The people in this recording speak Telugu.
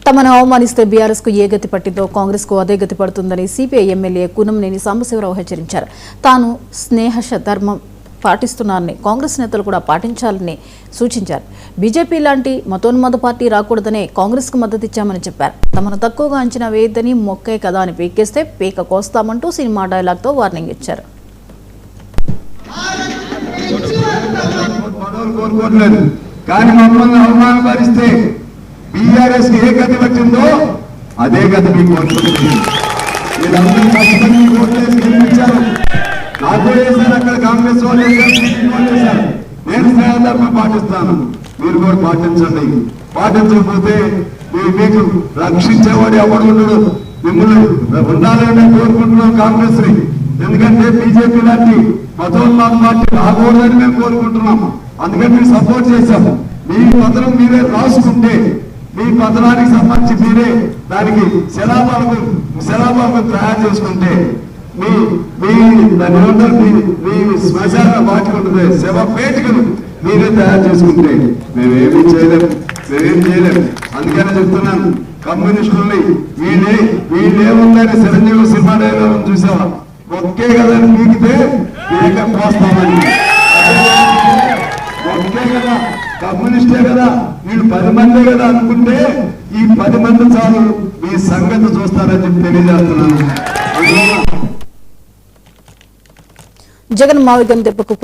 తమను అవమానిస్తే బీఆర్ఎస్ కు ఏ గతి పట్టిందో కాంగ్రెస్ కు అదే గతి పడుతుందని సిపిఐ ఎమ్మెల్యే కూనంనేని సాంబశివరావు హెచ్చరించారు. తాను స్నేహశ ధర్మం పాటిస్తున్నారని కాంగ్రెస్ నేతలు కూడా పాటించాలని సూచించారు. బీజేపీ లాంటి మతోన్మాద పార్టీ రాకూడదనే కాంగ్రెస్ కు మద్దతు ఇచ్చామని చెప్పారు. తమను తక్కువగా అంచనా వేయద్దని మొక్కే కదా అని పీకేస్తే పీక కోస్తామంటూ సినిమా డైలాగ్తో వార్నింగ్ ఇచ్చారు. కానీ మమ్మల్ని అవమానపరిస్తే బీఆర్ఎస్ కి ఏ గతి వచ్చిందో అదే గతి మీకు వస్తుంది. మీరందరూ కష్టపడి ఓట్లేసి గెలిపించారు. నాకు వేశారు, అక్కడ కాంగ్రెస్ వాళ్ళు వేశారు. నేను స్నేహధర్మం పాటిస్తాను, మీరు కూడా పాటించండి. పాటించకపోతే మీకు రక్షించేవాడు ఎవడు ఉండడు. మిమ్మల్ని ఉండాలని మేము కోరుకుంటున్నాం కాంగ్రెస్ ని. ఎందుకంటే బీజేపీ లాంటి మతోన్మాద పార్టీ రాకూడదని మేము కోరుకుంటున్నాం. అందుకని మేము సపోర్ట్ చేశాము. మీ పత్రం మీరే రాసుకుంటే, మీ పత్రానికి సంబంధించి మీరే దానికి శిలాపాలకు తయారు చేసుకుంటే, మీ శ్మశాన వాటి ఉంటుంది శవ పేటికను మీరే తయారు చేసుకుంటే మేమేమీ చేయలేము, మేమేం చేయలేము. అందుకనే చెప్తున్నాను, కమ్యూనిస్టుల్ని వీళ్ళేముందని చిరంజీవి సినిమా డైలాగ్ చూసావా, ఒకే కదా మీకితే ఏక పోస్తామని. ఒకే కదా, కమ్యూనిస్టే కదా, వీళ్ళు 10 మందే కదా అనుకుంటే ఈ 10 మంది చాలు మీ సంగతి చూస్తారని చెప్పి తెలియజేస్తున్నాను. జగన్ మావిగం దెబ్బకు